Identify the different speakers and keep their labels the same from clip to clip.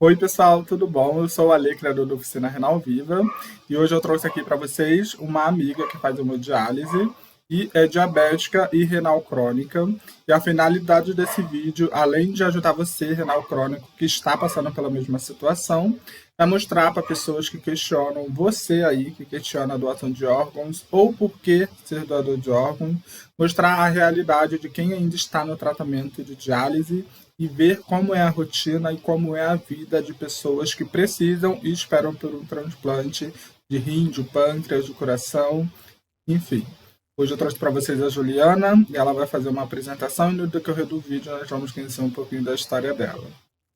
Speaker 1: Oi, pessoal, tudo bom? Eu sou o Ale, criador da Oficina Renal Viva, e hoje eu trouxe aqui para vocês uma amiga que faz hemodiálise e é diabética e renal crônica. E a finalidade desse vídeo, além de ajudar você, renal crônico, que está passando pela mesma situação, é mostrar para pessoas que questionam você aí, que questiona a doação de órgãos ou por que ser doador de órgãos, mostrar a realidade de quem ainda está no tratamento de diálise e ver como é a rotina e como é a vida de pessoas que precisam e esperam por um transplante de rim, de pâncreas, de coração, enfim. Hoje eu trouxe para vocês a Juliana e ela vai fazer uma apresentação e no decorrer do vídeo nós vamos conhecer um pouquinho da história dela.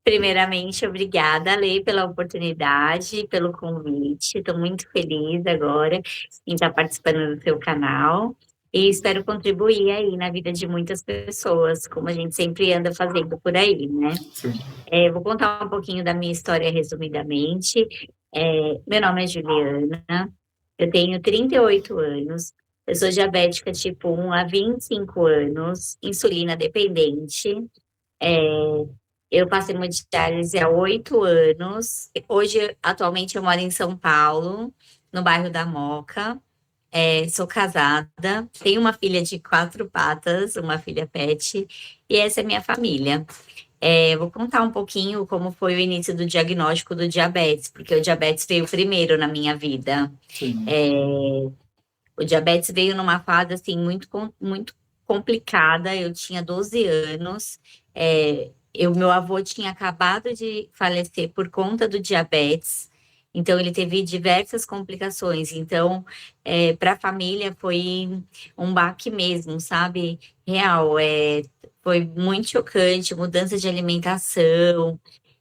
Speaker 2: Primeiramente, obrigada, Lê, pela oportunidade, pelo convite. Estou muito feliz agora em estar participando do seu canal e espero contribuir aí na vida de muitas pessoas, como a gente sempre anda fazendo por aí, né?
Speaker 1: Sim.
Speaker 2: Vou contar um pouquinho da minha história resumidamente. Meu nome é Juliana, eu tenho 38 anos, eu sou diabética tipo 1 há 25 anos, insulina dependente. Eu passei hemodiálise há 8 anos. Hoje, atualmente, eu moro em São Paulo, no bairro da Moca. Sou casada, tenho uma filha de 4 patas, uma filha pet, e essa é minha família. Vou contar um pouquinho como foi o início do diagnóstico do diabetes, porque o diabetes veio primeiro na minha vida.
Speaker 1: Sim.
Speaker 2: É, o diabetes veio numa fase assim muito complicada. Eu tinha 12 anos. Meu avô tinha acabado de falecer por conta do diabetes. Então ele teve diversas complicações. Então, para a família foi um baque mesmo, sabe? Real. Foi muito chocante, mudança de alimentação.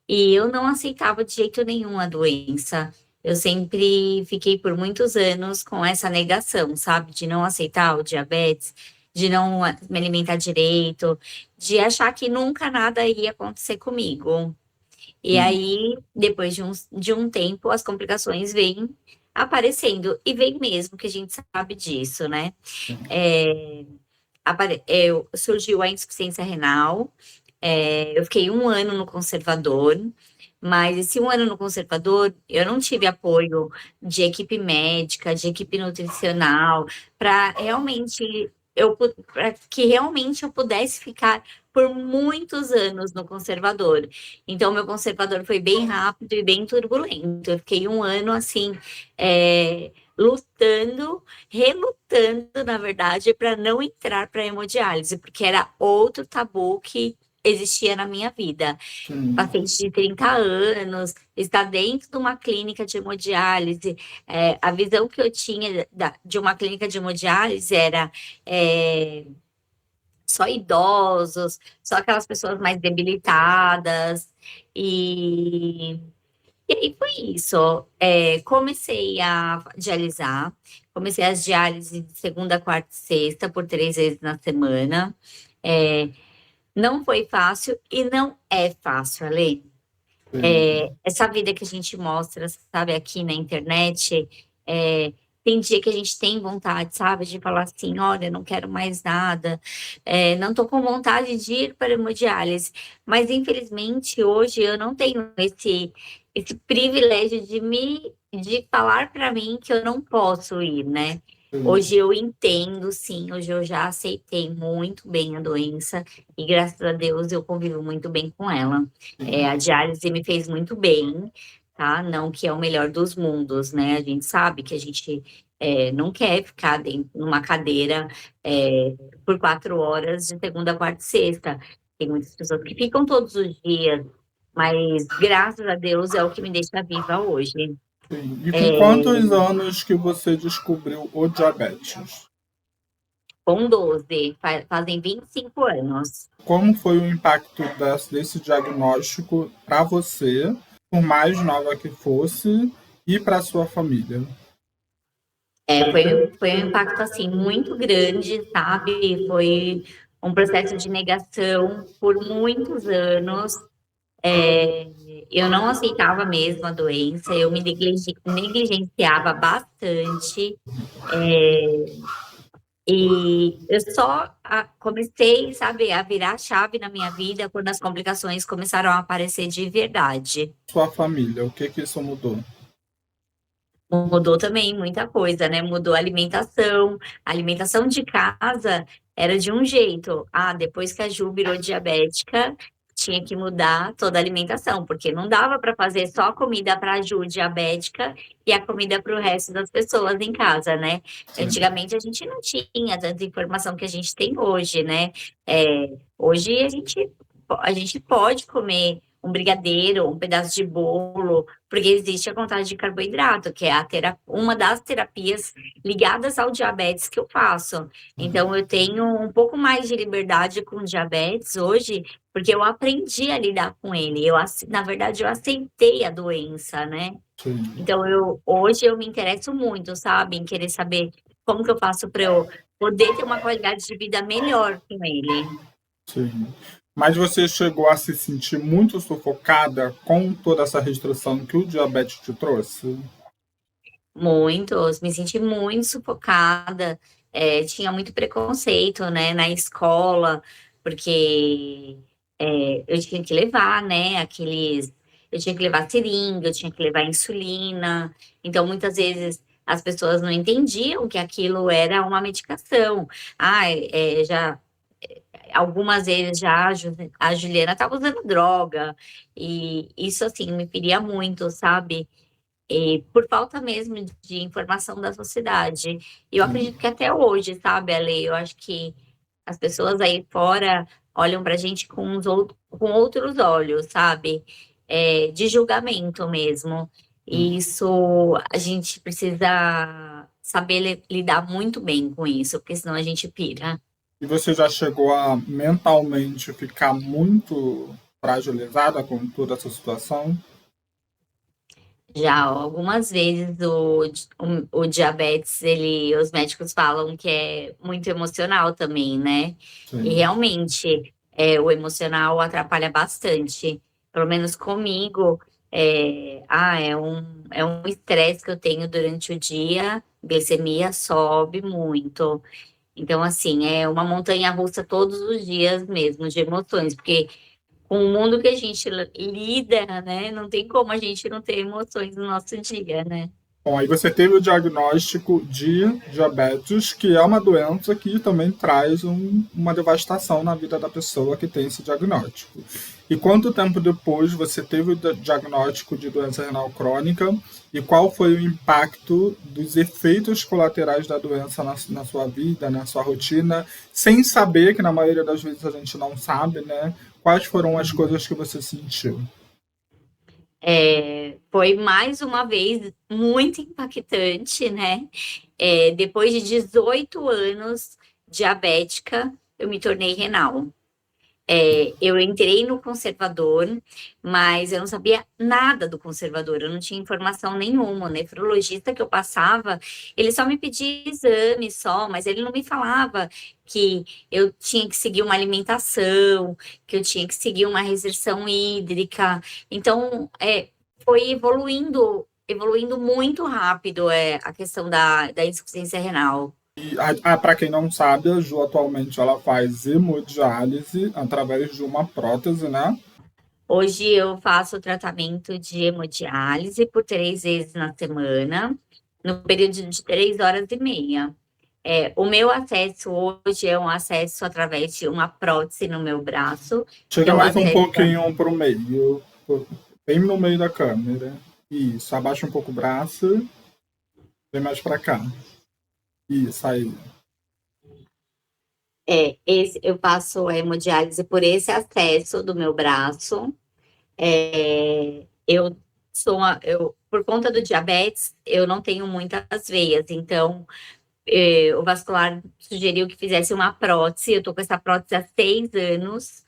Speaker 2: E eu não aceitava de jeito nenhum a doença. Eu sempre fiquei por muitos anos com essa negação, sabe? De não aceitar o diabetes, de não me alimentar direito, de achar que nunca nada ia acontecer comigo. E
Speaker 1: Sim.
Speaker 2: aí, depois de um tempo, as complicações vêm aparecendo. E vem mesmo, que a gente sabe disso, né? É, Surgiu a insuficiência renal. Eu fiquei 1 ano no conservador, mas esse 1 ano no conservador, eu não tive apoio de equipe médica, de equipe nutricional, para realmente para que realmente eu pudesse ficar por muitos anos no conservador. Então, meu conservador foi bem rápido e bem turbulento. Eu fiquei 1 ano assim, lutando, relutando, na verdade, para não entrar para hemodiálise, porque era outro tabu que existia na minha vida.
Speaker 1: Sim.
Speaker 2: Paciente de 30 anos, está dentro de uma clínica de hemodiálise. A visão que eu tinha de uma clínica de hemodiálise era é, só idosos, só aquelas pessoas mais debilitadas. E, e aí foi isso. Comecei a dialisar, comecei as diálises de segunda, quarta e sexta, por 3 vezes na semana. É, não foi fácil e não é fácil, Ale.
Speaker 1: Sim.
Speaker 2: Essa vida que a gente mostra, sabe, aqui na internet, é, tem dia que a gente tem vontade, sabe, de falar assim, olha, não quero mais nada, não estou com vontade de ir para a hemodiálise, mas infelizmente hoje eu não tenho esse privilégio de falar para mim que eu não posso ir, né?
Speaker 1: Sim.
Speaker 2: Hoje eu entendo, sim, hoje eu já aceitei muito bem a doença e graças a Deus eu convivo muito bem com ela. A diálise me fez muito bem, tá? Não que é o melhor dos mundos, né? A gente sabe que a gente não quer ficar numa cadeira é, por 4 horas de segunda, quarta e sexta. Tem muitas pessoas que ficam todos os dias, mas graças a Deus é o que me deixa viva hoje.
Speaker 1: Sim. E com
Speaker 2: É,
Speaker 1: quantos anos que você descobriu o diabetes?
Speaker 2: com 12, fazem 25 anos.
Speaker 1: Como foi o impacto desse diagnóstico para você, por mais nova que fosse, e para sua família?
Speaker 2: Foi um impacto assim muito grande, sabe? Foi um processo de negação por muitos anos. É, eu não aceitava mesmo a doença, eu me negligenciava bastante. E eu só comecei, sabe, a virar a chave na minha vida quando as complicações começaram a aparecer de verdade.
Speaker 1: Sua família, o que que isso mudou?
Speaker 2: Mudou também muita coisa, né? Mudou a alimentação de casa era de um jeito. Ah, depois que a Ju virou diabética, tinha que mudar toda a alimentação, porque não dava para fazer só comida para a Ju diabética e a comida para o resto das pessoas em casa, né?
Speaker 1: Sim,
Speaker 2: Antigamente a gente não tinha tanta informação que a gente tem hoje, né? Hoje a gente pode comer um brigadeiro, um pedaço de bolo, porque existe a contagem de carboidrato, que é uma das terapias ligadas ao diabetes que eu faço. Então, eu tenho um pouco mais de liberdade com o diabetes hoje, porque eu aprendi a lidar com ele. Na verdade, eu aceitei a doença, né?
Speaker 1: sim,
Speaker 2: Então, hoje eu me interesso muito, sabe, em querer saber como que eu faço para eu poder ter uma qualidade de vida melhor com ele.
Speaker 1: sim. Mas você chegou a se sentir muito sufocada com toda essa restrição que o diabetes te trouxe?
Speaker 2: Muitos, me senti muito sufocada, tinha muito preconceito, né, na escola, porque eu tinha que levar, né, eu tinha que levar seringa, eu tinha que levar insulina, então muitas vezes as pessoas não entendiam que aquilo era uma medicação. Ah, algumas vezes já a Juliana estava usando droga, e isso, assim, me feria muito, sabe? E por falta mesmo de informação da sociedade. E eu
Speaker 1: Sim.
Speaker 2: acredito que até hoje, sabe, Ale, eu acho que as pessoas aí fora olham pra gente com outros olhos, sabe? De julgamento mesmo. E isso a gente precisa saber lidar muito bem com isso, porque senão a gente pira.
Speaker 1: E você já chegou a mentalmente ficar muito fragilizada com toda essa situação?
Speaker 2: Já algumas vezes o diabetes, os médicos falam que é muito emocional também, né? E
Speaker 1: Sim.
Speaker 2: realmente, o emocional atrapalha bastante. Pelo menos comigo, é um estresse que eu tenho durante o dia, glicemia sobe muito. Então, assim, é uma montanha-russa todos os dias mesmo, de emoções, porque com o mundo que a gente lida, né? Não tem como a gente não ter emoções no nosso dia, né?
Speaker 1: Bom, aí você teve o diagnóstico de diabetes, que é uma doença que também traz uma devastação na vida da pessoa que tem esse diagnóstico. E quanto tempo depois você teve o diagnóstico de doença renal crônica e qual foi o impacto dos efeitos colaterais da doença na sua vida, na sua rotina, sem saber, que na maioria das vezes a gente não sabe, né? Quais foram as coisas que você sentiu?
Speaker 2: Foi mais uma vez muito impactante, né? Depois de 18 anos diabética, eu me tornei renal. Eu entrei no conservador, mas eu não sabia nada do conservador, eu não tinha informação nenhuma. O nefrologista que eu passava, ele só me pedia exame só, mas ele não me falava que eu tinha que seguir uma alimentação, que eu tinha que seguir uma restrição hídrica. Então, foi evoluindo muito rápido, a questão da insuficiência renal.
Speaker 1: E para quem não sabe, a Ju atualmente ela faz hemodiálise através de uma prótese, né?
Speaker 2: Hoje eu faço o tratamento de hemodiálise por 3 vezes na semana, no período de 3 horas e meia. O meu acesso hoje é um acesso através de uma prótese no meu braço, que
Speaker 1: Chega
Speaker 2: eu
Speaker 1: mais um
Speaker 2: acesso.
Speaker 1: pouquinho para o meio, bem no meio da câmera. Isso, abaixa um pouco o braço, vem mais para cá. Isso, aí.
Speaker 2: Eu faço a hemodiálise por esse acesso do meu braço. Por conta do diabetes, eu não tenho muitas veias, então o vascular sugeriu que fizesse uma prótese. Eu tô com essa prótese há 6 anos.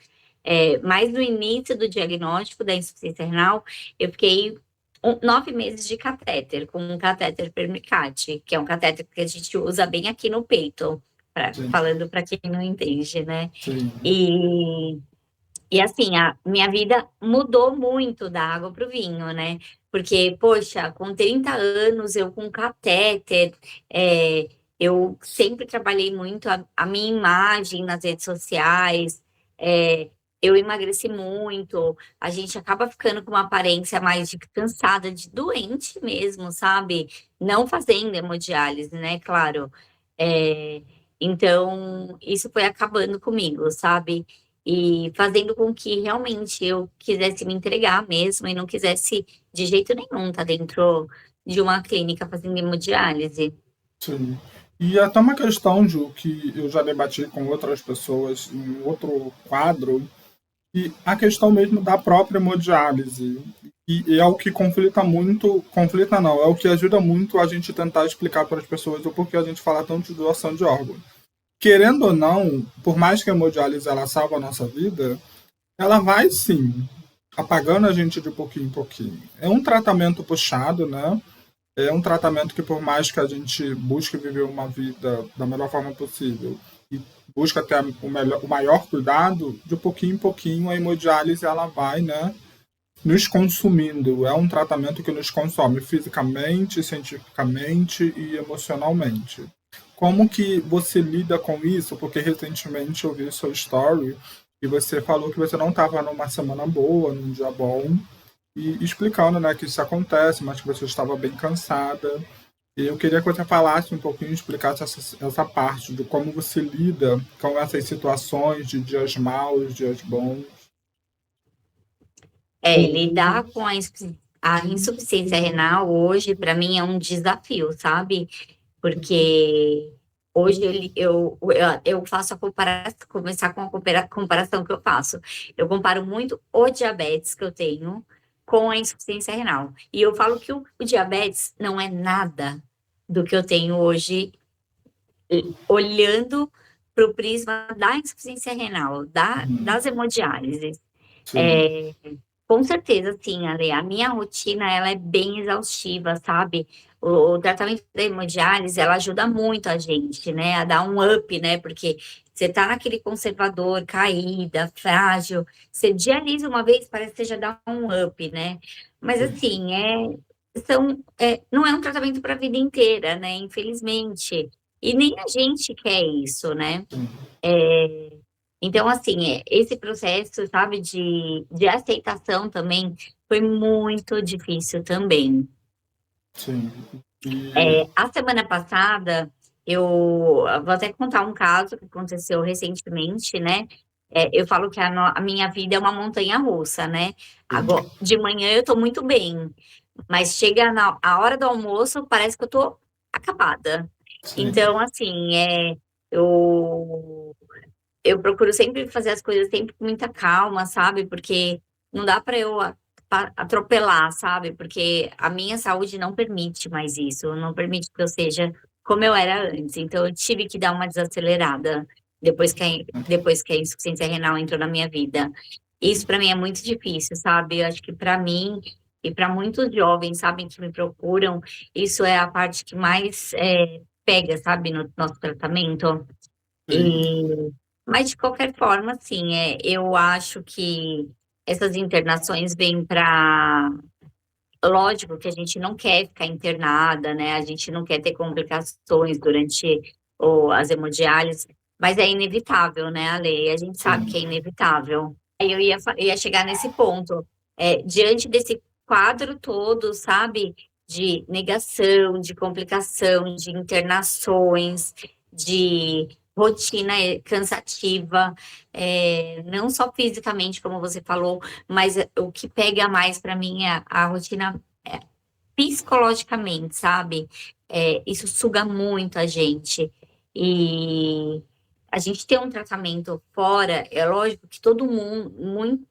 Speaker 2: Mas no início do diagnóstico da insuficiência renal, eu fiquei 9 meses de catéter, com um catéter permicate, que é um catéter que a gente usa bem aqui no peito,
Speaker 1: Sim,
Speaker 2: falando para quem não entende, né?
Speaker 1: sim,
Speaker 2: E, e assim, a minha vida mudou muito da água para o vinho, né? Porque, poxa, com 30 anos, eu com catéter, é, eu sempre trabalhei muito a minha imagem nas redes sociais, é, eu emagreci muito, a gente acaba ficando com uma aparência mais de cansada, de doente mesmo, sabe? Não fazendo hemodiálise, né? Claro. É, então, isso foi acabando comigo, sabe? E fazendo com que realmente eu quisesse me entregar mesmo e não quisesse de jeito nenhum estar dentro de uma clínica fazendo hemodiálise.
Speaker 1: Sim. E até uma questão, Ju, que eu já debati com outras pessoas em outro quadro, e a questão mesmo da própria hemodiálise. E é o que conflita muito, conflita não, é o que ajuda muito a gente tentar explicar para as pessoas o porquê a gente fala tanto de doação de órgãos. Querendo ou não, por mais que a hemodiálise ela salva a nossa vida, ela vai sim apagando a gente de pouquinho em pouquinho. É um tratamento puxado, né? É um tratamento que, por mais que a gente busque viver uma vida da melhor forma possível e busca ter o maior cuidado, de pouquinho em pouquinho a hemodiálise ela vai, né, nos consumindo. É um tratamento que nos consome fisicamente, cientificamente e emocionalmente. Como que você lida com isso? Porque recentemente eu vi seu story e você falou que você não estava numa semana boa, num dia bom, e explicando, né, que isso acontece, mas que você estava bem cansada. E eu queria que você falasse um pouquinho, explicasse essa parte de como você lida com essas situações de dias maus, dias bons.
Speaker 2: Lidar com a insuficiência renal hoje, para mim, é um desafio, sabe? Porque hoje eu faço começar com a comparação que eu faço. Eu comparo muito o diabetes que eu tenho com a insuficiência renal. E eu falo que o diabetes não é nada do que eu tenho hoje, olhando para o prisma da insuficiência renal, das hemodiálises.
Speaker 1: Sim,
Speaker 2: É, com certeza, sim, Ale. A minha rotina, ela é bem exaustiva, sabe? O tratamento da hemodiálise, ela ajuda muito a gente, né? A dar um up, né? Porque você tá naquele conservador, caída, frágil. Você dialisa uma vez, parece que você já dá um up, né? Mas,
Speaker 1: sim,
Speaker 2: assim, não é um tratamento para a vida inteira, né? Infelizmente. E nem a gente quer isso, né?
Speaker 1: sim,
Speaker 2: Então, assim, esse processo, sabe, de aceitação também foi muito difícil também.
Speaker 1: sim. E,
Speaker 2: A semana passada, eu vou até contar um caso que aconteceu recentemente, né? Eu falo que a minha vida é uma montanha-russa, né? Agora, de manhã eu tô muito bem, mas chega a hora do almoço, parece que eu tô acabada.
Speaker 1: sim,
Speaker 2: Então, assim, eu eu procuro sempre fazer as coisas sempre com muita calma, sabe? Porque não dá para eu atropelar, sabe? Porque a minha saúde não permite mais isso, não permite que eu seja como eu era antes. Então eu tive que dar uma desacelerada depois que a insuficiência renal entrou na minha vida. Isso para mim é muito difícil, sabe? Eu acho que para mim e para muitos jovens, sabem, que me procuram, isso é a parte que mais pega, sabe, no nosso tratamento.
Speaker 1: sim,
Speaker 2: Mas, de qualquer forma, assim, eu acho que essas internações vêm para. Lógico que a gente não quer ficar internada, né? A gente não quer ter complicações durante as hemodiálises, mas é inevitável, né, Ale? A gente sabe que é
Speaker 1: sim,
Speaker 2: inevitável. Aí eu ia chegar nesse ponto. Diante desse quadro todo, sabe? De negação, de complicação, de internações, de rotina cansativa, não só fisicamente, como você falou, mas o que pega mais para mim é a rotina psicologicamente, sabe? Isso suga muito a gente. E a gente tem um tratamento fora, é lógico que todo mundo,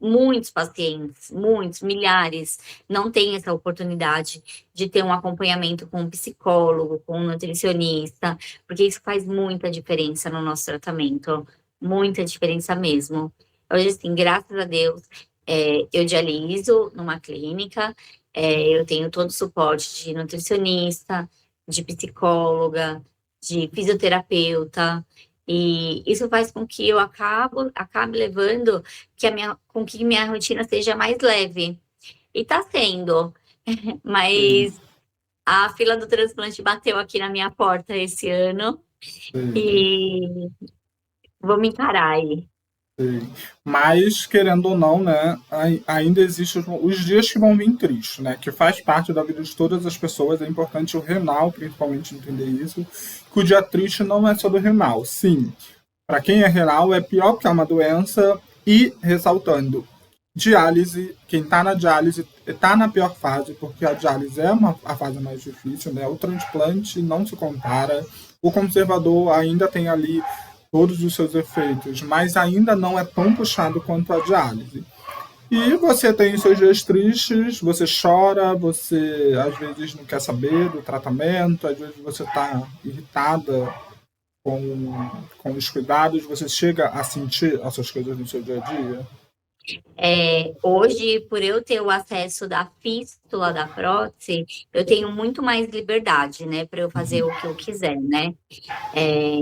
Speaker 2: muitos pacientes, muitos, milhares, não têm essa oportunidade de ter um acompanhamento com um psicólogo, com um nutricionista, porque isso faz muita diferença no nosso tratamento, muita diferença mesmo. Hoje, assim, graças a Deus, eu dialiso numa clínica, eu tenho todo o suporte de nutricionista, de psicóloga, de fisioterapeuta, e isso faz com que eu acabe levando com que minha rotina seja mais leve. E tá sendo,
Speaker 1: sim.
Speaker 2: mas A fila do transplante bateu aqui na minha porta esse ano
Speaker 1: Sim,
Speaker 2: e vou me encarar aí.
Speaker 1: sim. Mas, querendo ou não, né, ainda existem os dias que vão vir tristes, né, que faz parte da vida de todas as pessoas. É importante o renal, principalmente, entender isso, que o dia triste não é só do renal. Sim, para quem é renal, é pior porque é uma doença. E, ressaltando, diálise, quem está na diálise está na pior fase, porque a diálise é a fase mais difícil, né? O transplante não se compara. O conservador ainda tem ali todos os seus efeitos, mas ainda não é tão puxado quanto a diálise. E você tem seus dias tristes, você chora, você às vezes não quer saber do tratamento, às vezes você está irritada com os cuidados, você chega a sentir essas coisas no seu dia a dia?
Speaker 2: Hoje, por eu ter o acesso da fístula da prótese, eu tenho muito mais liberdade, né, para eu fazer o que eu quiser, né? É,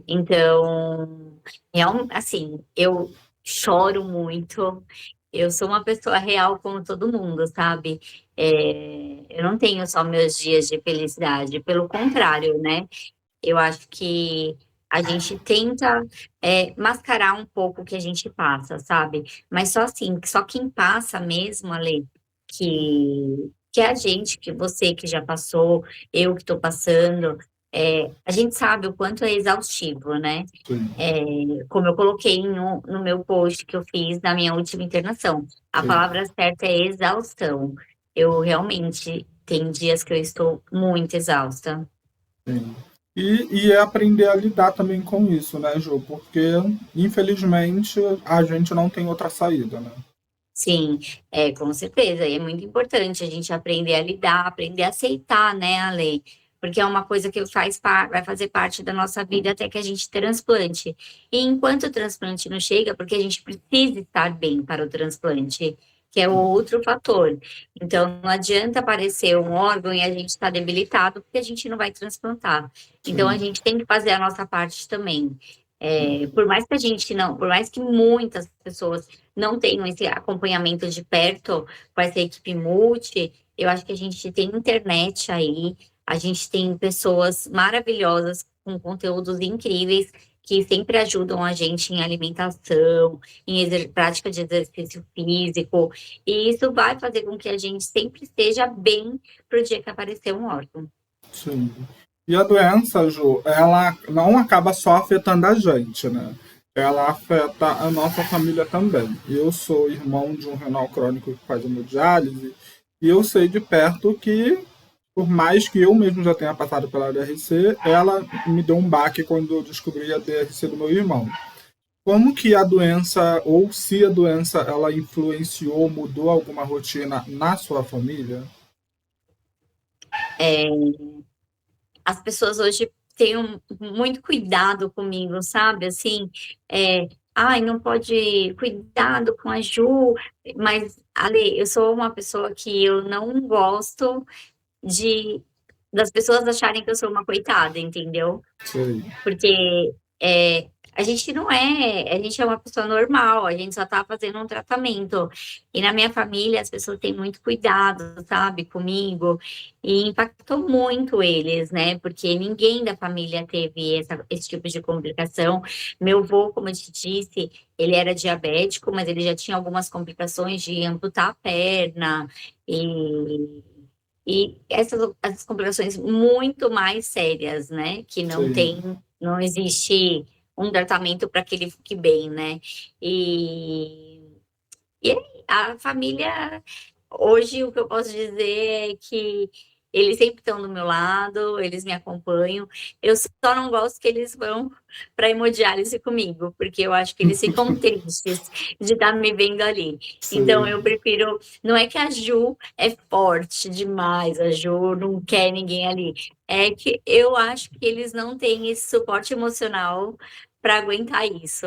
Speaker 2: então, assim, eu choro muito. Eu sou uma pessoa real como todo mundo, sabe? Eu não tenho só meus dias de felicidade, pelo contrário, né? Eu acho que a gente tenta mascarar um pouco o que a gente passa, sabe? Mas só assim, só quem passa mesmo, Ale, que é a gente, que você que já passou, eu que estou passando, a gente sabe o quanto é exaustivo, né?
Speaker 1: Sim,
Speaker 2: Como eu coloquei no meu post que eu fiz na minha última internação, a
Speaker 1: sim,
Speaker 2: palavra certa é exaustão. Eu realmente tem dias que eu estou muito exausta.
Speaker 1: sim. E é aprender a lidar também com isso, né, Ju? Porque, infelizmente, a gente não tem outra saída, né?
Speaker 2: Sim, com certeza. E é muito importante a gente aprender a lidar, aprender a aceitar, né, a lei. Porque é uma coisa que vai fazer parte da nossa vida até que a gente transplante. E enquanto o transplante não chega, porque a gente precisa estar bem para o transplante, que é o outro fator. Então, não adianta aparecer um órgão e a gente está debilitado, porque a gente não vai transplantar. Então, a
Speaker 1: Sim,
Speaker 2: gente tem que fazer a nossa parte também. Por mais que a gente não, por mais que muitas pessoas não tenham esse acompanhamento de perto com essa equipe multi, eu acho que a gente tem internet aí, a gente tem pessoas maravilhosas com conteúdos incríveis que sempre ajudam a gente em alimentação, em prática de exercício físico, e isso vai fazer com que a gente sempre esteja bem para o dia que aparecer um órgão.
Speaker 1: sim. E a doença, Ju, ela não acaba só afetando a gente, né? Ela afeta a nossa família também. Eu sou irmão de um renal crônico que faz hemodiálise e eu sei de perto que, por mais que eu mesmo já tenha passado pela DRC, ela me deu um baque quando eu descobri a DRC do meu irmão. Como que a doença, ou se a doença, ela influenciou, mudou alguma rotina na sua família?
Speaker 2: É, as pessoas hoje têm muito cuidado comigo, sabe? Assim, ai, não pode cuidado com a Ju, mas, Ale, eu sou uma pessoa que eu não gosto de das pessoas acharem que eu sou uma coitada, entendeu?
Speaker 1: Sei,
Speaker 2: Porque a gente não é, a gente é uma pessoa normal, a gente só tá fazendo um tratamento. E na minha família as pessoas têm muito cuidado, sabe, comigo, e impactou muito eles, né? Porque ninguém da família teve esse tipo de complicação. Meu avô, como eu te disse, ele era diabético, mas ele já tinha algumas complicações de amputar a perna e essas complicações muito mais sérias, né? Que
Speaker 1: sei,
Speaker 2: não existe um tratamento para que ele fique bem, né? E, e aí, a família, hoje o que eu posso dizer é que eles sempre estão do meu lado, eles me acompanham. Eu só não gosto que eles vão para hemodiálise comigo, porque eu acho que eles ficam tristes de estar me vendo ali. Então
Speaker 1: sei,
Speaker 2: eu prefiro. Não é que a Ju é forte demais, a Ju não quer ninguém ali. É que eu acho que eles não têm esse suporte emocional para aguentar isso.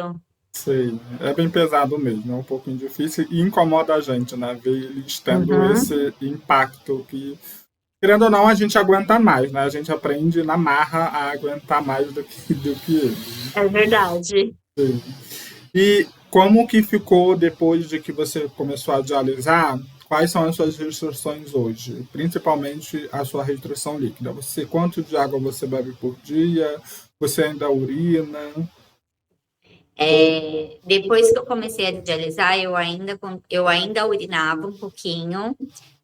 Speaker 1: sei. É bem pesado mesmo, é um pouquinho difícil e incomoda a gente, né? Ver eles tendo
Speaker 2: Uhum,
Speaker 1: esse impacto que, querendo ou não, a gente aguenta mais, né? A gente aprende na marra a aguentar mais do que eles.
Speaker 2: é verdade.
Speaker 1: Sim. E como que ficou depois de que você começou a dialisar? quais são as suas restrições hoje? Principalmente a sua restrição líquida. Quanto de água você bebe por dia? Você ainda urina?
Speaker 2: Depois que eu comecei a dialisar, eu ainda urinava um pouquinho,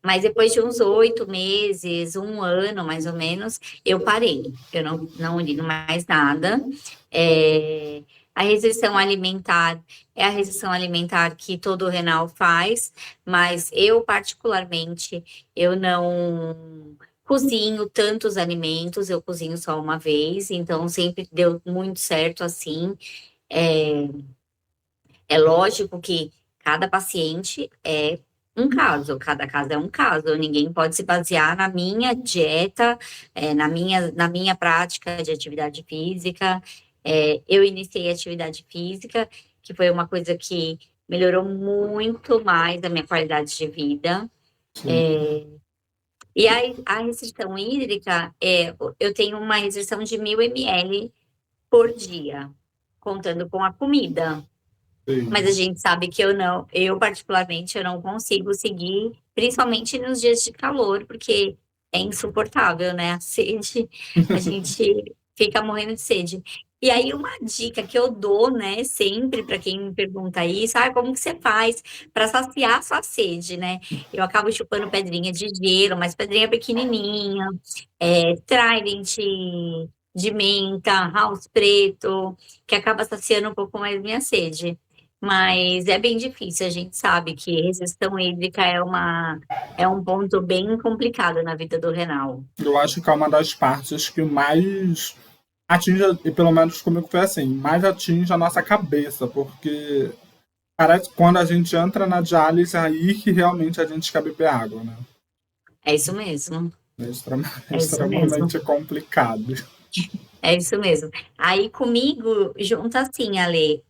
Speaker 2: mas depois de uns 8 meses, um ano mais ou menos, eu parei. Eu não urino mais nada. É, a restrição alimentar é a restrição alimentar que todo renal faz, mas eu, particularmente, eu não cozinho tantos alimentos, eu cozinho só uma vez, então sempre deu muito certo assim. É, é lógico que cada paciente é um caso, cada caso é um caso. Ninguém pode se basear na minha dieta, na minha prática de atividade física. Eu iniciei a atividade física, que foi uma coisa que melhorou muito mais a minha qualidade de vida.
Speaker 1: Sim.
Speaker 2: E a restrição hídrica, eu tenho uma restrição de 1.000 ml por dia, contando com a comida. Mas a
Speaker 1: Sim.
Speaker 2: gente sabe que eu particularmente, eu não consigo seguir, principalmente nos dias de calor, porque é insuportável, né? A sede, a gente fica morrendo de sede. E aí, uma dica que eu dou, né, sempre para quem me pergunta isso, como que você faz para saciar a sua sede, né? Eu acabo chupando pedrinha de gelo, mas pedrinha pequenininha, Trident de menta, house preto, que acaba saciando um pouco mais minha sede. Mas é bem difícil, a gente sabe que resistência hídrica é um ponto bem complicado na vida do renal.
Speaker 1: Eu acho que é uma das partes que mais atinge, e pelo menos comigo foi assim, mais atinge a nossa cabeça, porque parece que quando a gente entra na diálise, é aí que realmente a gente quer beber água, né?
Speaker 2: É isso mesmo,
Speaker 1: É
Speaker 2: é isso mesmo,
Speaker 1: extremamente complicado.
Speaker 2: é isso mesmo. Aí comigo, junto assim, Ale,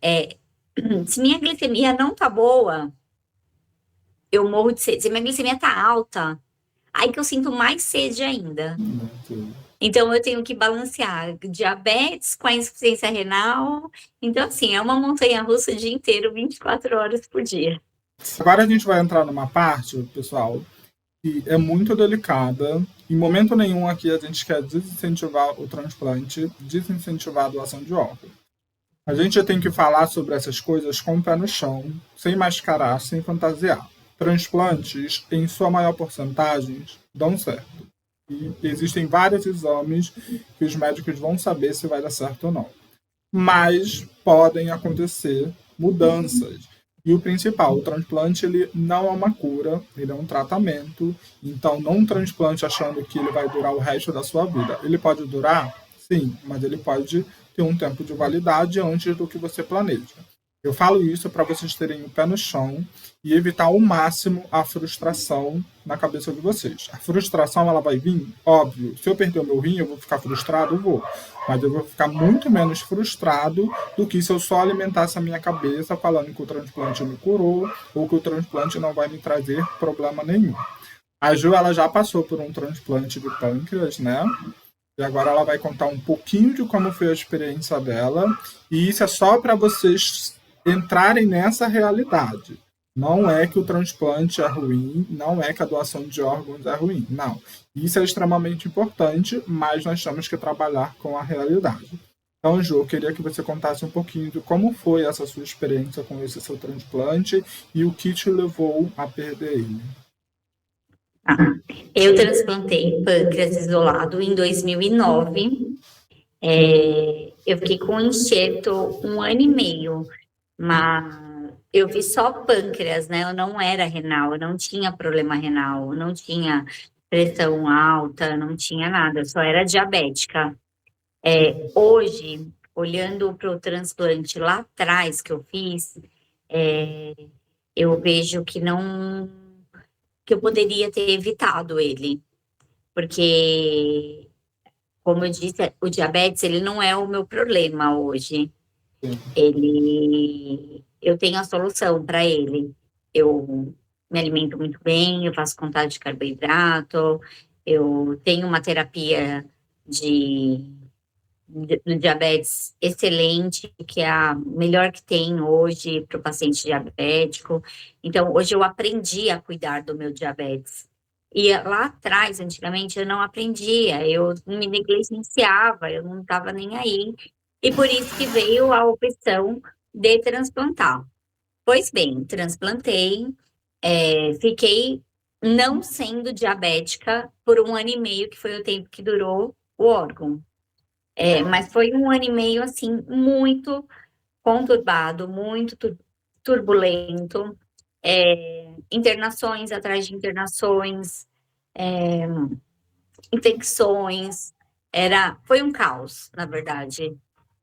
Speaker 2: se minha glicemia não tá boa, eu morro de sede. Se minha glicemia tá alta, aí que eu sinto mais sede ainda. Então, eu tenho que balancear diabetes com a insuficiência renal. Então, assim, é uma montanha-russa o dia inteiro, 24 horas por dia.
Speaker 1: Agora a gente vai entrar numa parte, pessoal, que é muito delicada. Em momento nenhum aqui a gente quer desincentivar o transplante, desincentivar a doação de órgãos. A gente tem que falar sobre essas coisas com o pé no chão, sem mascarar, sem fantasiar. Transplantes, em sua maior porcentagem, dão certo. E existem vários exames que os médicos vão saber se vai dar certo ou não. Mas podem acontecer mudanças. E o principal, o transplante ele não é uma cura, ele é um tratamento. Então, não transplante achando que ele vai durar o resto da sua vida. Ele pode durar? Sim, mas ele pode ter um tempo de validade antes do que você planeja. Eu falo isso para vocês terem o pé no chão e evitar ao máximo a frustração na cabeça de vocês. A frustração ela vai vir, óbvio. Se eu perder o meu rim, eu vou ficar frustrado, eu vou. Mas eu vou ficar muito menos frustrado do que se eu só alimentasse a minha cabeça falando que o transplante me curou ou que o transplante não vai me trazer problema nenhum. A Ju ela já passou por um transplante de pâncreas, né? E agora ela vai contar um pouquinho de como foi a experiência dela. E isso é só para vocês entrarem nessa realidade. Não é que o transplante é ruim, não é que a doação de órgãos é ruim. Não. Isso é extremamente importante, mas nós temos que trabalhar com a realidade. Então, Ju, eu queria que você contasse um pouquinho de como foi essa sua experiência com esse seu transplante e o que te levou a perder ele.
Speaker 2: Eu transplantei pâncreas isolado em 2009. Eu fiquei com enxerto 1 ano e meio, mas eu vi só pâncreas, né? Eu não era renal, eu não tinha problema renal, eu não tinha pressão alta, não tinha nada, eu só era diabética. Hoje, olhando para o transplante lá atrás que eu fiz, eu vejo que eu poderia ter evitado ele, porque, como eu disse, o diabetes ele não é o meu problema hoje.
Speaker 1: Sim.
Speaker 2: Eu tenho a solução para ele. Eu me alimento muito bem, eu faço contagem de carboidrato, eu tenho uma terapia de do diabetes excelente, que é a melhor que tem hoje para o paciente diabético. Então, hoje eu aprendi a cuidar do meu diabetes. E lá atrás, antigamente, eu não aprendia, eu me negligenciava, eu não estava nem aí. E por isso que veio a opção de transplantar. Pois bem, transplantei, fiquei não sendo diabética por 1 ano e meio, que foi o tempo que durou o órgão. Mas foi 1 ano e meio, assim, muito conturbado, muito turbulento, internações atrás de internações, infecções, foi um caos, na verdade.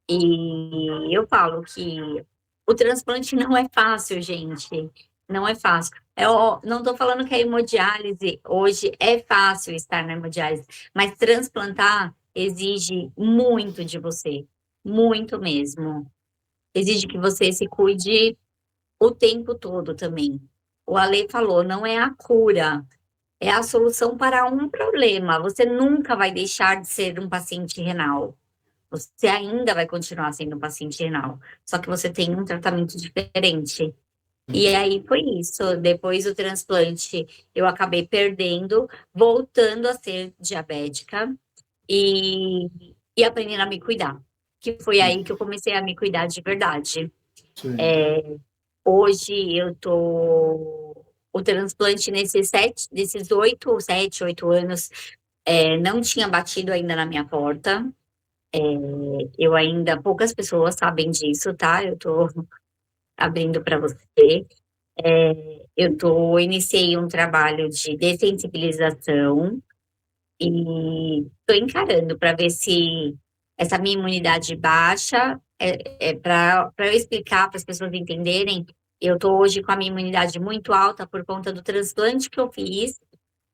Speaker 2: E eu falo que o transplante não é fácil, gente. Não é fácil. Eu não estou falando que a hemodiálise hoje é fácil estar na hemodiálise, mas transplantar exige muito de você. Muito mesmo. Exige que você se cuide o tempo todo também. O Ale falou, não é a cura, é a solução para um problema. Você nunca vai deixar de ser um paciente renal. Você ainda vai continuar sendo um paciente renal, só que você tem um tratamento diferente. E aí foi isso. Depois do transplante, eu acabei perdendo, voltando a ser diabética e, e aprendendo a me cuidar. Que foi aí que eu comecei a me cuidar de verdade.
Speaker 1: Sim.
Speaker 2: Hoje eu tô. O transplante nesses 8, 7, 8 anos, não tinha batido ainda na minha porta. Eu ainda, poucas pessoas sabem disso, tá? Eu tô abrindo para você. Iniciei um trabalho de dessensibilização e estou encarando para ver se essa minha imunidade baixa, para eu explicar para as pessoas entenderem, eu estou hoje com a minha imunidade muito alta por conta do transplante que eu fiz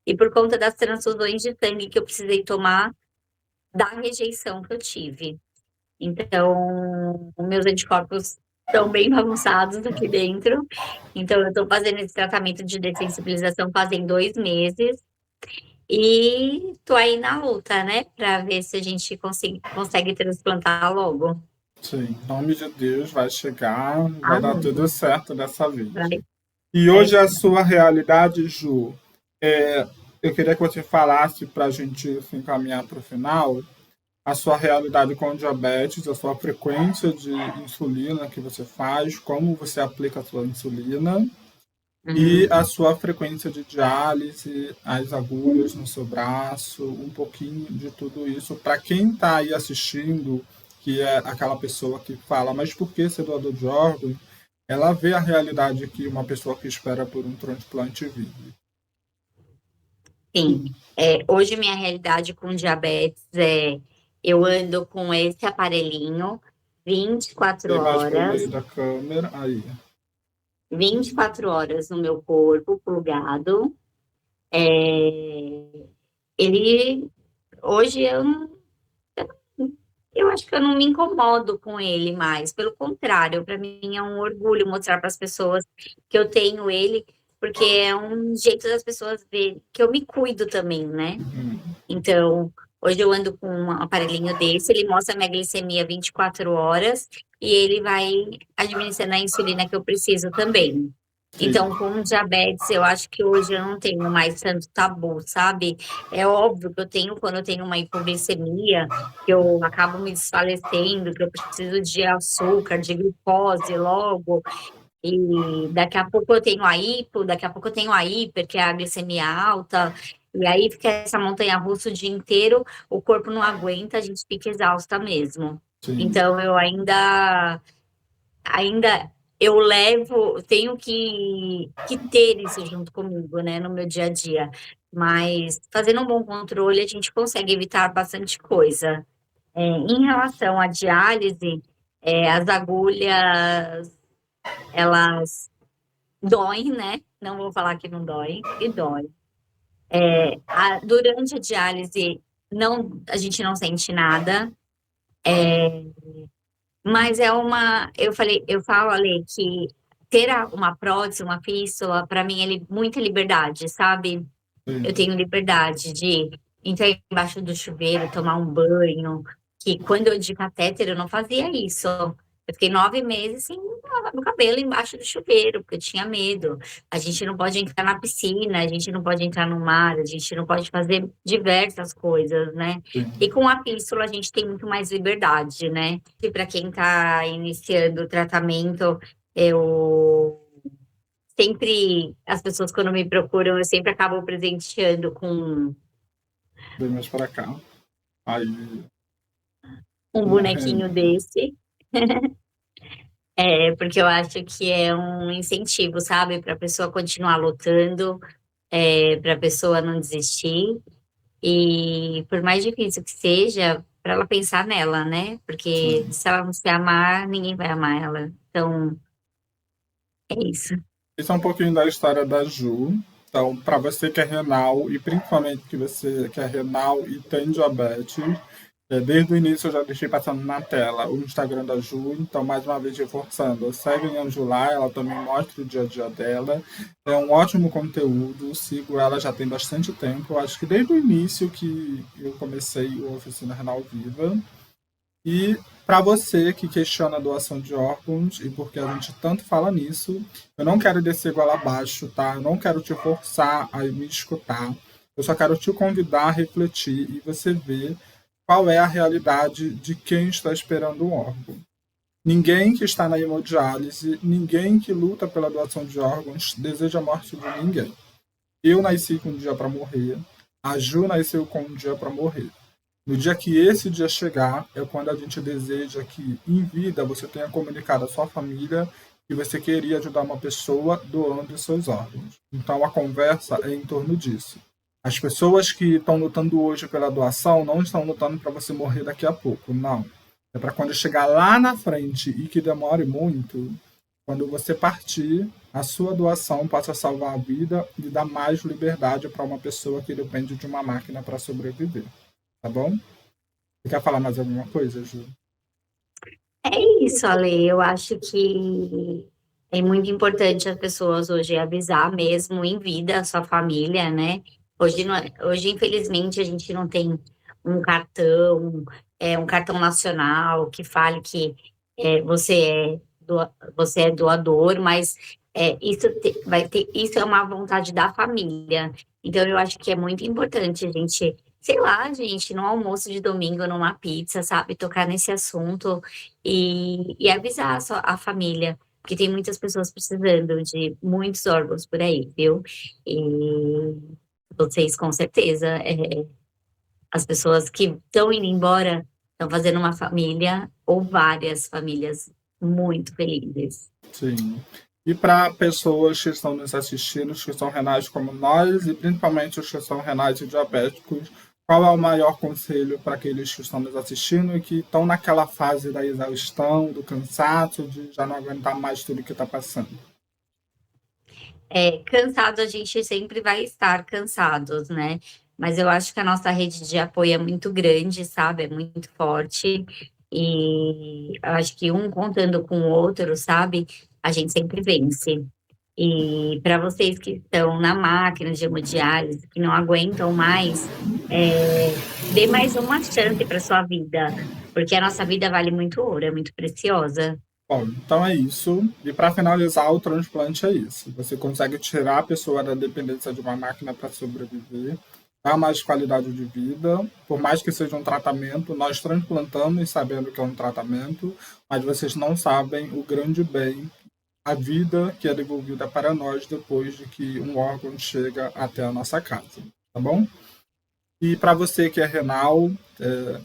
Speaker 2: e por conta das transfusões de sangue que eu precisei tomar da rejeição que eu tive. Então, os meus anticorpos estão bem bagunçados aqui dentro. Então, eu estou fazendo esse tratamento de dessensibilização fazem 2 meses. E tô aí na luta, né? Para ver se a gente consegue transplantar logo.
Speaker 1: Sim, em nome de Deus, vai chegar, vai dar tudo
Speaker 2: Amém.
Speaker 1: certo dessa vez.
Speaker 2: Vai.
Speaker 1: E
Speaker 2: É,
Speaker 1: hoje a sua realidade, Ju, eu queria que você falasse para a gente se encaminhar para o final, a sua realidade com diabetes, a sua frequência de insulina que você faz, como você aplica a sua insulina e
Speaker 2: uhum.
Speaker 1: a sua frequência de diálise, as agulhas no seu braço, um pouquinho de tudo isso, para quem está aí assistindo, que é aquela pessoa que fala, mas por que ser doador de órgãos? Ela vê a realidade que uma pessoa que espera por um transplante vive.
Speaker 2: Sim. Hoje minha realidade com diabetes eu ando com esse aparelhinho 24
Speaker 1: Vê mais para o
Speaker 2: horas,
Speaker 1: meio da câmera, aí.
Speaker 2: 24 horas no meu corpo plugado. É, ele hoje eu acho que eu não me incomodo com ele mais. Pelo contrário, para mim é um orgulho mostrar para as pessoas que eu tenho ele, porque é um jeito das pessoas verem que eu me cuido também, né? Então, hoje eu ando com um aparelhinho desse, ele mostra a minha glicemia 24 horas e ele vai administrando a insulina que eu preciso também.
Speaker 1: Sim,
Speaker 2: Então, com diabetes, eu acho que hoje eu não tenho mais tanto tabu, sabe? É óbvio que eu tenho, quando eu tenho uma hipoglicemia, que eu acabo me desfalecendo, que eu preciso de açúcar, de glicose logo, e daqui a pouco eu tenho a hipo, daqui a pouco eu tenho a hiper, que é a glicemia alta, e aí fica essa montanha-russa o dia inteiro, o corpo não aguenta, a gente fica exausta mesmo.
Speaker 1: sim,
Speaker 2: Então, eu ainda eu levo, tenho que ter isso junto comigo, né, no meu dia a dia. Mas fazendo um bom controle, a gente consegue evitar bastante coisa. Em relação à diálise, as agulhas, elas doem, né? Não vou falar que não dói, e dói. Durante a diálise, não, a gente não sente nada. Mas eu falo, Ale, que ter uma prótese, uma fístula, para mim é muita liberdade, sabe? Eu
Speaker 1: sim.
Speaker 2: tenho liberdade de entrar embaixo do chuveiro, tomar um banho. que quando eu de catéter eu não fazia isso. Eu fiquei 9 meses sem lavar meu cabelo embaixo do chuveiro, porque eu tinha medo. A gente não pode entrar na piscina, a gente não pode entrar no mar, a gente não pode fazer diversas coisas, né? E
Speaker 1: Sim.
Speaker 2: com a pílula a gente tem muito mais liberdade, né? E para quem está iniciando o tratamento, eu sempre, as pessoas quando me procuram, eu sempre acabo presenteando com
Speaker 1: Bem mais para cá. Aí,
Speaker 2: um
Speaker 1: tô
Speaker 2: bonequinho
Speaker 1: morrendo.
Speaker 2: desse. Porque eu acho que é um incentivo, sabe, para a pessoa continuar lutando, para a pessoa não desistir. E por mais difícil que seja, para ela pensar nela, né? Porque
Speaker 1: Sim.
Speaker 2: se ela não se amar, ninguém vai amar ela. Então, é isso.
Speaker 1: Isso é um pouquinho da história da Ju. Então, para você que é renal, e principalmente que você que é renal e tem diabetes, desde o início eu já deixei passando na tela o Instagram da Ju, então mais uma vez reforçando, segue a Anju lá, ela também mostra o dia a dia dela, é um ótimo conteúdo, sigo ela já tem bastante tempo, eu acho que desde o início que eu comecei o Oficina Renal Viva, e para você que questiona a doação de órgãos, e porque a gente tanto fala nisso, eu não quero descer igual abaixo, tá? Eu não quero te forçar a me escutar. Eu só quero te convidar a refletir e você ver qual é a realidade de quem está esperando um órgão. Ninguém que está na hemodiálise, ninguém que luta pela doação de órgãos deseja a morte de ninguém. Eu nasci com um dia para morrer, a Ju nasceu com um dia para morrer. No dia que esse dia chegar, é quando a gente deseja que, em vida, você tenha comunicado à sua família que você queria ajudar uma pessoa doando seus órgãos. Então, a conversa é em torno disso. As pessoas que estão lutando hoje pela doação não estão lutando para você morrer daqui a pouco, não. É para quando chegar lá na frente e que demore muito, quando você partir, a sua doação possa salvar a vida e dar mais liberdade para uma pessoa que depende de uma máquina para sobreviver. Tá bom? Você quer falar mais alguma coisa, Ju?
Speaker 2: É isso, Ale. Eu acho que é muito importante as pessoas hoje avisar mesmo em vida a sua família, né? Hoje, hoje, infelizmente, a gente não tem um cartão, um cartão nacional que fale que você é doador, mas isso é uma vontade da família. Então, eu acho que é muito importante a gente, sei lá, gente, no almoço de domingo, numa pizza, sabe, tocar nesse assunto e avisar a família, porque tem muitas pessoas precisando de muitos órgãos por aí, viu? E vocês, com certeza, as pessoas que estão indo embora estão fazendo uma família ou várias famílias muito felizes.
Speaker 1: Sim. E para pessoas que estão nos assistindo, que são renais como nós, e principalmente os que são renais e diabéticos, qual é o maior conselho para aqueles que estão nos assistindo e que estão naquela fase da exaustão, do cansaço, de já não aguentar mais tudo que está passando?
Speaker 2: Cansado, a gente sempre vai estar cansados, né? Mas eu acho que a nossa rede de apoio é muito grande, sabe? É muito forte. E eu acho que um contando com o outro, sabe? A gente sempre vence. E para vocês que estão na máquina de hemodiálise, que não aguentam mais, dê mais uma chance para sua vida, porque a nossa vida vale muito ouro, é muito preciosa.
Speaker 1: Bom, então é isso. E para finalizar, o transplante é isso. Você consegue tirar a pessoa da dependência de uma máquina para sobreviver, dar mais qualidade de vida. Por mais que seja um tratamento, nós transplantamos sabendo que é um tratamento, mas vocês não sabem o grande bem, a vida que é devolvida para nós depois de que um órgão chega até a nossa casa. Tá bom? E para você que é renal,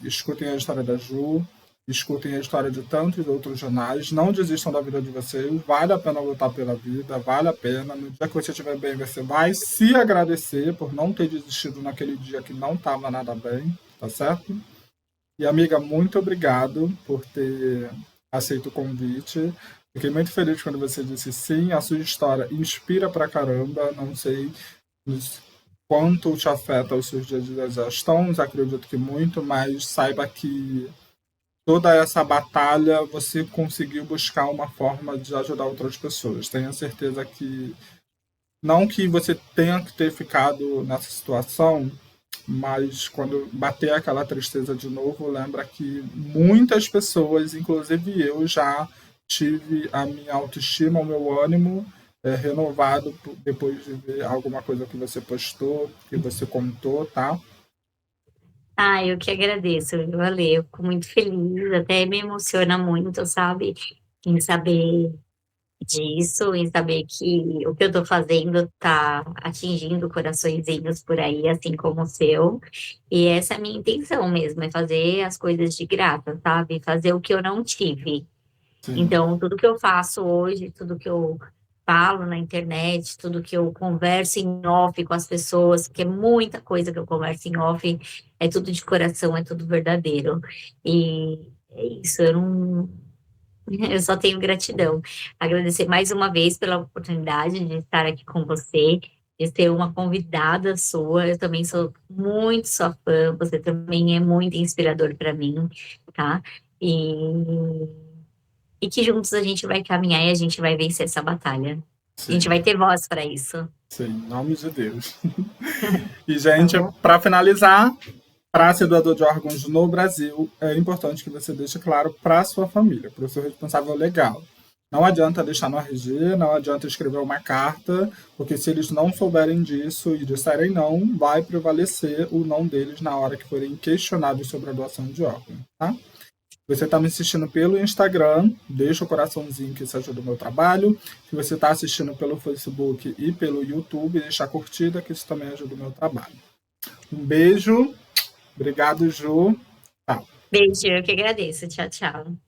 Speaker 1: escutem a história da Ju, escutem a história de tantos outros jornais, não desistam da vida de vocês, vale a pena lutar pela vida, vale a pena. No dia que você estiver bem, você vai se agradecer por não ter desistido naquele dia que não estava nada bem, tá certo? E amiga, muito obrigado por ter aceito o convite. Fiquei muito feliz quando você disse sim. A sua história inspira pra caramba. Não sei quanto te afeta os seus dias de exaustão, acredito que muito, mas saiba que toda essa batalha você conseguiu buscar uma forma de ajudar outras pessoas. Tenha certeza que não que você tenha que ter ficado nessa situação mas quando bater aquela tristeza de novo, lembra que muitas pessoas, inclusive eu, já tive a minha autoestima, o meu ânimo renovado depois de ver alguma coisa que você postou, que você contou, tá?
Speaker 2: Ah, eu que agradeço, viu, Ale? Eu fico muito feliz, até me emociona muito, sabe? Em saber disso, em saber que o que eu tô fazendo tá atingindo coraçõezinhos por aí, assim como o seu. E essa é a minha intenção mesmo, é fazer as coisas de graça, sabe? Fazer o que eu não tive.
Speaker 1: Sim,
Speaker 2: Então, tudo que eu faço hoje, tudo que eu falo na internet, tudo que eu converso em off com as pessoas, que é muita coisa que eu converso em off, é tudo de coração, é tudo verdadeiro. E é isso, eu não. Eu só tenho gratidão. Agradecer mais uma vez pela oportunidade de estar aqui com você, de ser uma convidada sua. Eu também sou muito sua fã, você também é muito inspirador para mim, tá? E e que juntos a gente vai caminhar e a gente vai vencer essa batalha. A gente
Speaker 1: sim,
Speaker 2: vai ter voz para isso,
Speaker 1: sim, em nome de Deus. E,
Speaker 2: tá
Speaker 1: gente,
Speaker 2: bom?
Speaker 1: para finalizar, para ser doador de órgãos no Brasil, é importante que você deixe claro para a sua família, para o seu responsável legal. Não adianta deixar no RG, não adianta escrever uma carta, porque se eles não souberem disso e disserem não, vai prevalecer o não deles na hora que forem questionados sobre a doação de órgãos, tá? Você está me assistindo pelo Instagram, deixa o coraçãozinho que isso ajuda o meu trabalho. Se você está assistindo pelo Facebook e pelo YouTube, deixa a curtida que isso também ajuda o meu trabalho. Um beijo, obrigado, Ju. Tchau.
Speaker 2: Beijo, eu que agradeço. Tchau, tchau.